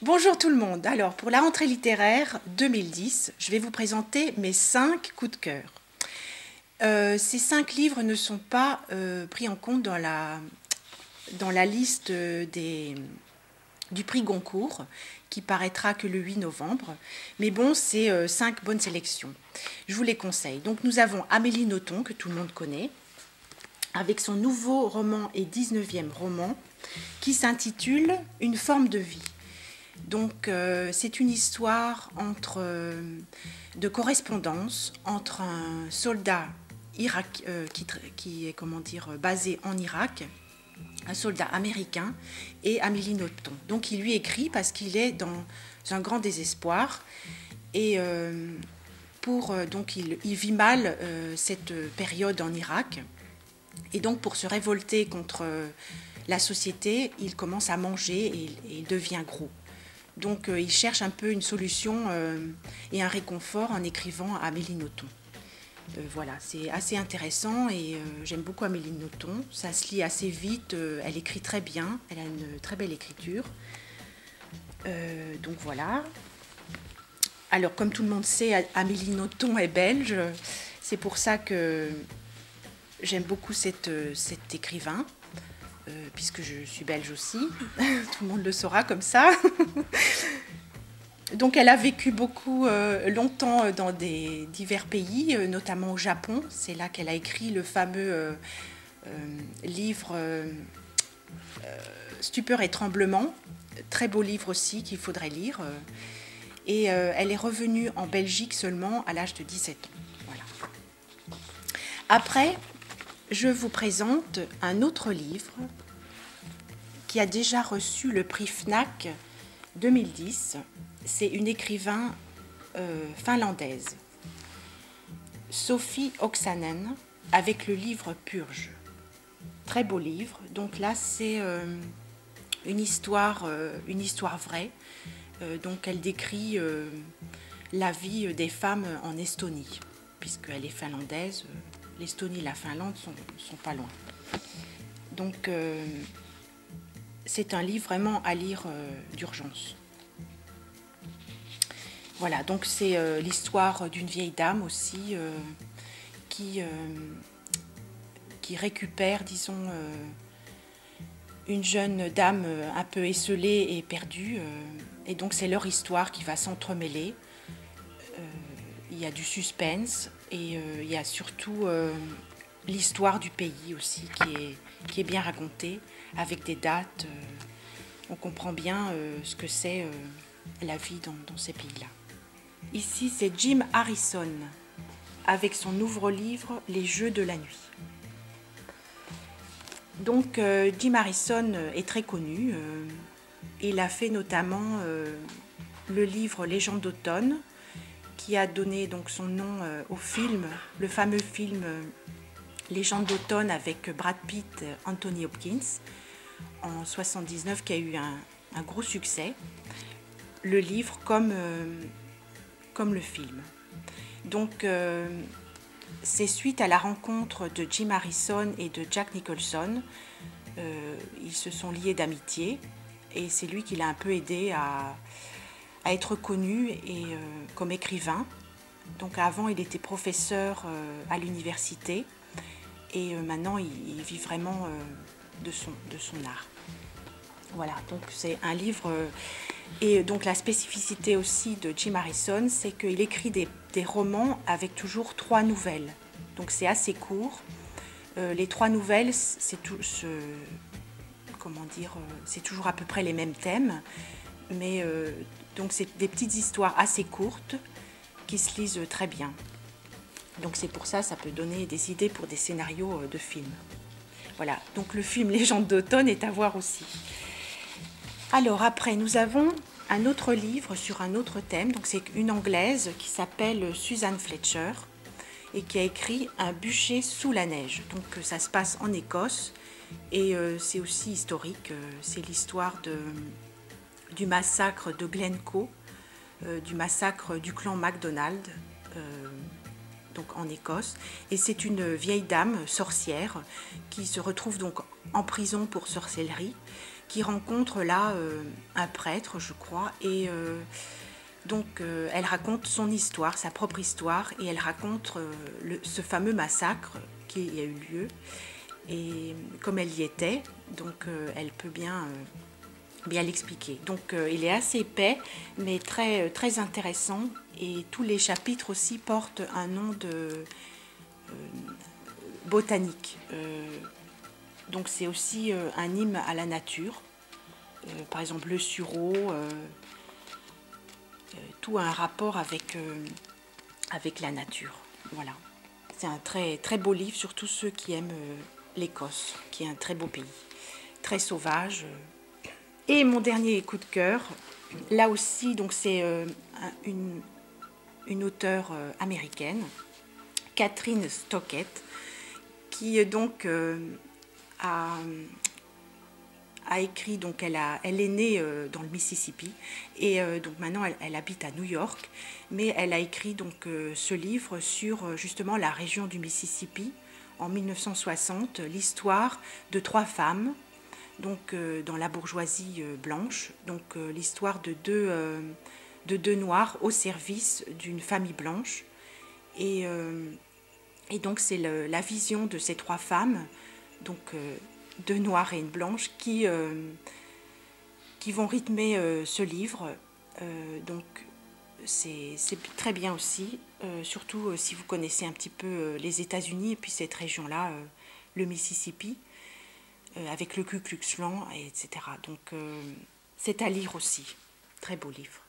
Bonjour tout le monde. Alors pour la rentrée littéraire 2010, je vais vous présenter mes 5 coups de cœur. Ces 5 livres ne sont pas pris en compte dans la liste du prix Goncourt qui paraîtra que le 8 novembre. Mais bon, c'est 5 bonnes sélections. Je vous les conseille. Donc nous avons Amélie Nothomb, que tout le monde connaît, avec son nouveau roman et 19e roman qui s'intitule Une forme de vie. Donc c'est une histoire de correspondance entre un soldat qui est basé en Irak, un soldat américain, et Amélie Nothomb. Donc il lui écrit parce qu'il est dans un grand désespoir et il vit mal cette période en Irak. Et donc pour se révolter contre la société, il commence à manger et il devient gros. Donc il cherche un peu une solution et un réconfort en écrivant à Amélie Nothomb. Voilà, c'est assez intéressant et j'aime beaucoup Amélie Nothomb. Ça se lit assez vite, elle écrit très bien, elle a une très belle écriture. Donc voilà. Alors comme tout le monde sait, Amélie Nothomb est belge. C'est pour ça que j'aime beaucoup cet écrivain. Puisque je suis belge aussi, tout le monde le saura comme ça. Donc elle a vécu beaucoup longtemps dans divers pays, notamment au Japon. C'est là qu'elle a écrit le fameux livre Stupeur et tremblement, très beau livre aussi qu'il faudrait lire. Et elle est revenue en Belgique seulement à l'âge de 17 ans. Voilà. Après, je vous présente un autre livre qui a déjà reçu le prix FNAC 2010. C'est une écrivain finlandaise, Sophie Oksanen, avec le livre Purge. Très beau livre. Donc là, c'est une histoire vraie. Donc elle décrit la vie des femmes en Estonie, puisqu'elle est finlandaise. L'Estonie et la Finlande sont pas loin. Donc, c'est un livre vraiment à lire d'urgence. Voilà, donc c'est l'histoire d'une vieille dame aussi qui récupère, disons, une jeune dame un peu esseulée et perdue. Et donc, c'est leur histoire qui va s'entremêler. Il y a du suspense. Et il y a surtout l'histoire du pays aussi qui est bien racontée, avec des dates. On comprend bien ce que c'est la vie dans ces pays-là. Ici, c'est Jim Harrison, avec son nouveau livre « Les Jeux de la nuit ». Donc, Jim Harrison est très connu. Il a fait notamment le livre « Légende d'automne », qui a donné donc son nom au film, le fameux film Légende d'automne avec Brad Pitt, Anthony Hopkins, en 1979, qui a eu un gros succès, le livre comme le film. Donc c'est suite à la rencontre de Jim Harrison et de Jack Nicholson, ils se sont liés d'amitié et c'est lui qui l'a un peu aidé à être connu et comme écrivain. Donc avant, il était professeur à l'université et maintenant, il vit vraiment de son art. Voilà, donc c'est un livre. Et donc la spécificité aussi de Jim Harrison, c'est qu'il écrit des romans avec toujours 3 nouvelles. Donc c'est assez court. Les 3 nouvelles, c'est toujours à peu près les mêmes thèmes, mais donc c'est des petites histoires assez courtes qui se lisent très bien. Donc c'est pour ça, ça peut donner des idées pour des scénarios de films. Voilà, donc le film Légende d'automne est à voir aussi. Alors après, nous avons un autre livre sur un autre thème. Donc c'est une Anglaise qui s'appelle Susan Fletcher et qui a écrit Un bûcher sous la neige. Donc ça se passe en Écosse et c'est aussi historique. C'est l'histoire du massacre de Glencoe, du massacre du clan MacDonald, donc en Écosse. Et c'est une vieille dame sorcière qui se retrouve donc en prison pour sorcellerie, qui rencontre là un prêtre, je crois, et donc elle raconte son histoire, sa propre histoire, et elle raconte ce fameux massacre qui a eu lieu, et comme elle y était, donc elle peut bien l'expliquer. Donc il est assez épais, mais très intéressant, et tous les chapitres aussi portent un nom de botanique. Donc c'est aussi un hymne à la nature. Par exemple le sureau, tout a un rapport avec la nature. Voilà. C'est un très beau livre, surtout ceux qui aiment l'Écosse, qui est un très beau pays, très sauvage. Et mon dernier coup de cœur, là aussi, donc c'est une auteure américaine, Catherine Stockett, qui donc a écrit, donc elle est née dans le Mississippi, et donc maintenant elle habite à New York, mais elle a écrit donc ce livre sur justement la région du Mississippi en 1960, l'histoire de 3 femmes, donc dans la bourgeoisie blanche, donc l'histoire de deux noirs au service d'une famille blanche, et donc c'est la vision de ces 3 femmes, donc 2 noirs et une blanche, qui vont rythmer ce livre. Donc c'est très bien aussi, surtout si vous connaissez un petit peu les États-Unis et puis cette région-là, le Mississippi, avec le Ku Klux Klan, etc. Donc c'est à lire aussi. Très beau livre.